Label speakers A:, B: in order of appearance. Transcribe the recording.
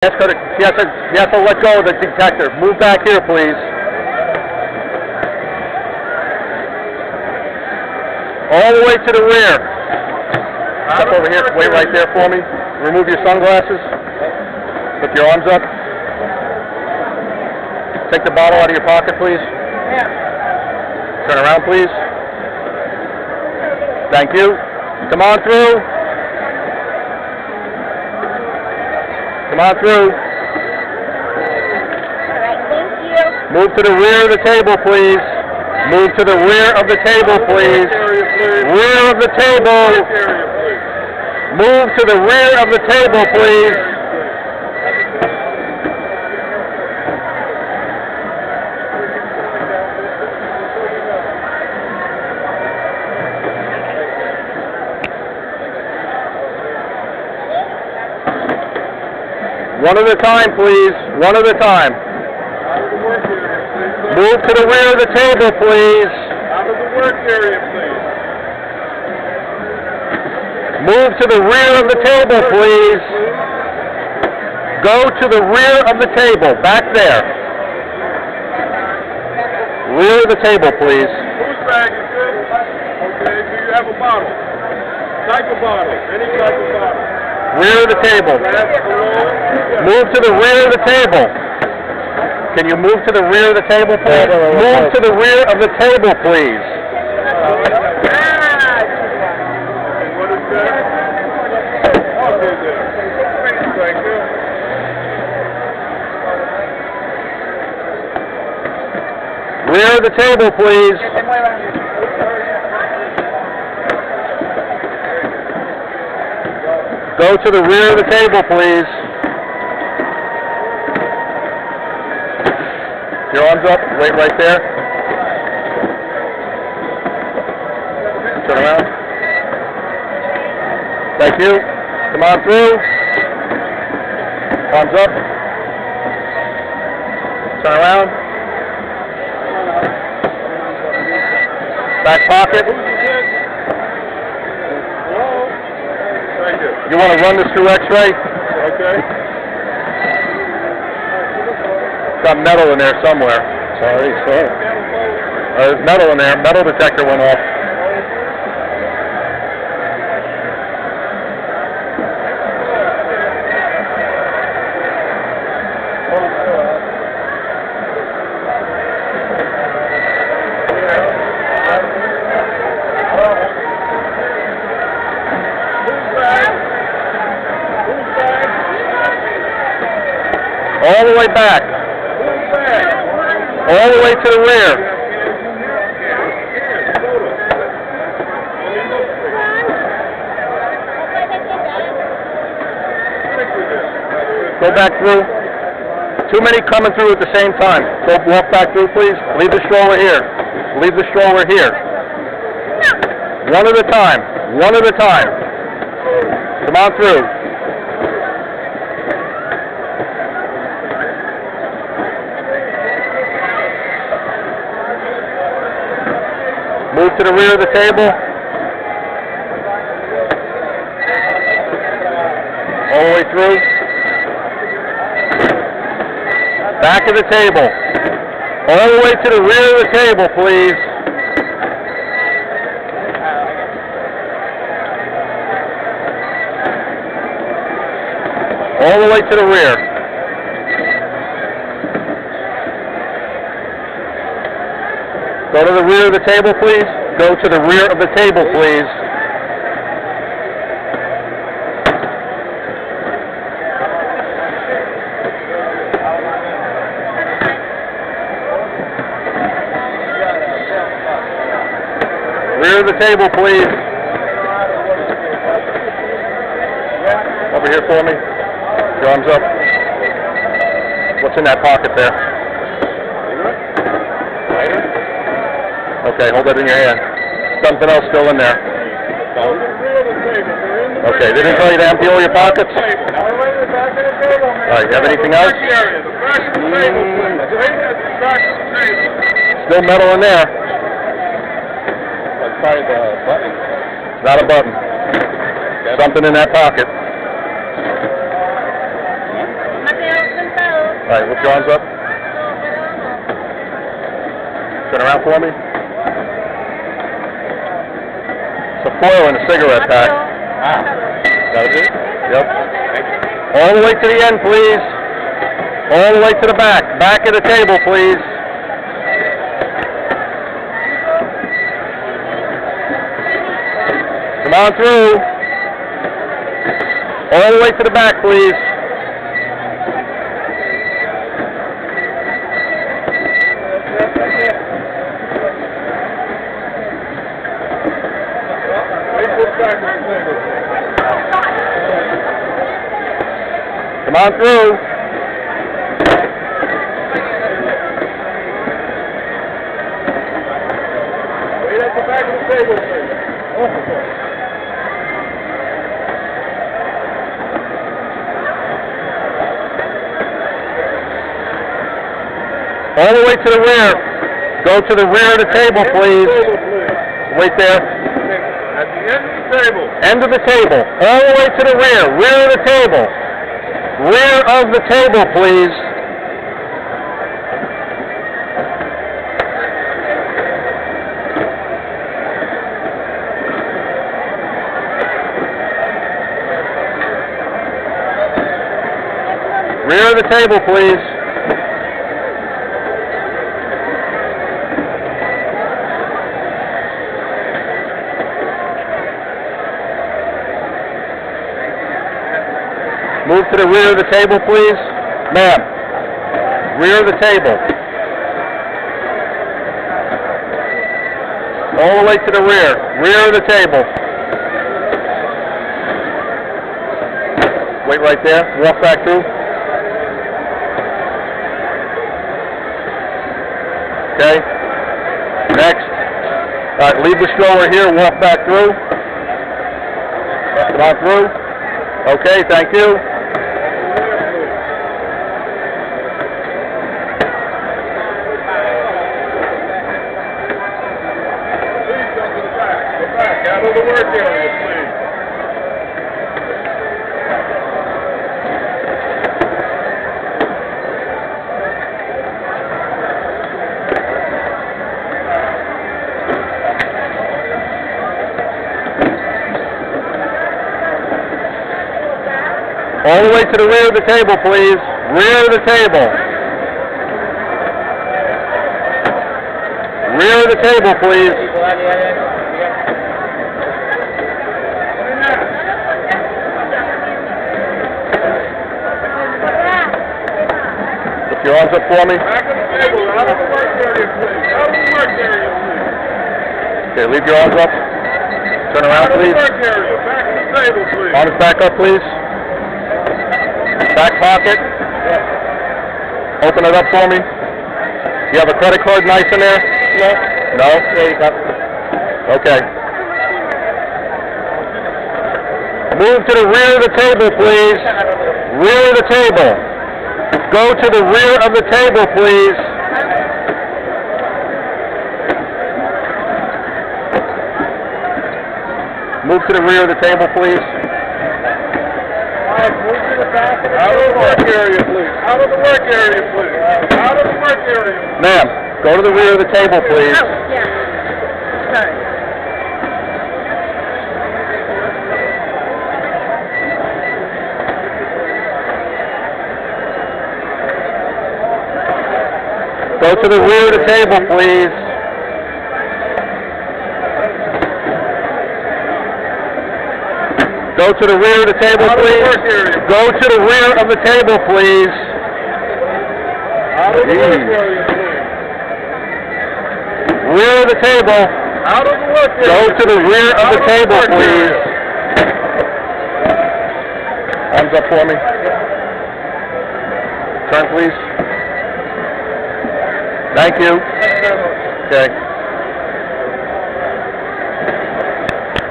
A: Ask her to, she has to let go of the detector. Move back here, please. All the way to the rear. Step over here. Wait right there for me. Remove your sunglasses. Put your arms up. Take the bottle out of your pocket, please. Turn around, please. Thank you. Come on through. Come on through.
B: All right, thank you.
A: Move to the rear of the table, please. Move to the rear of the table, please. Rear of the table. Move to the rear of the table, please. One at a time, please. One at a time. Move to the rear of the table, please.
C: Out of the work area, please.
A: Move to the rear of the table, please. Go to the rear of the table, back there. Rear of the table, please.
C: Whose bag is good? Okay, do you have a bottle? Type of bottle, any type of bottle.
A: Rear of the table. Move to the rear of the table. Can you move to the rear of the table, please? Move to the rear of the table, please.
C: What is that? Okay, there. Thank you.
A: Rear of the table, please. Go to the rear of the table, please. Your arms up. Wait right there. Turn around. Thank you. Come on through. Arms up. Turn around. Back pocket.
C: Thank you.
A: You want to run this through X-ray?
C: Okay.
A: Got metal in there somewhere. Sorry. There's metal in there. Metal detector went off. All the way back. All the way to the rear. Go back through. Too many coming through at the same time. Go walk back through, please. Leave the stroller here. Leave the stroller here. One at a time. One at a time. Come on through. Move to the rear of the table. All the way through. Back of the table. All the way to the rear of the table, please. All the way to the rear. Go to the rear of the table, please. Go to the rear of the table, please. Rear of the table, please. Over here for me. Your arms up. What's in that pocket there? Okay, hold that in your hand. Something else still in there. Okay, they didn't tell you to empty all your pockets? All right, you have anything else? Still metal in there.
C: Probably the button.
A: Not a button. Something in that pocket. Alright, lift your arms up. Turn around for me. It's a foil in a cigarette pack. That was it? Yep. All the way to the end, please. All the way to the back. Back of the table, please. Come on through. All the way to the back, please. Come on through.
C: Wait at the back of the table, please.
A: All the way to the rear. Go to the rear of the table, please. Wait there.
C: At the end of the table.
A: End of the table. All the way to the rear. Rear of the table. Rear of the table, please. Rear of the table, please. Move to the rear of the table, please. Ma'am. Rear of the table. All the way to the rear. Rear of the table. Wait right there. Walk back through. Okay. Next. All right, leave the stroller here. Walk back through. Come on through. Okay, thank you.
C: Out of the work area, please.
A: All the way to the rear of the table, please. Rear of the table. Rear of the table, please. Lift your arms up for me.
C: Back of the table, out of the work area, please. Out of the work area, please.
A: Okay, leave your arms up. Turn around, please.
C: Out of the work area, back of the table, please.
A: Arms back up, please. Back pocket. Open it up for me. You have a credit card nice in there? No. No? There you go. Okay. Move to the rear of the table, please. Rear of the table. Go to the rear of the table, please. Move to the rear of the table, please.
C: Move to the back of the out of the work area, please. Out of the work area, please. Out of the work area.
A: Ma'am, go to the rear of the table, please.
B: Oh, yeah. Sorry.
A: Go to the rear of the table, please. Go to the rear of the table, please. Go to the rear of the table, please.
C: Out of the work area, please.
A: Rear of the table.
C: Out of the work area.
A: Go to the rear of the table, please. Arms up for me. Turn, please. Thank you. Okay.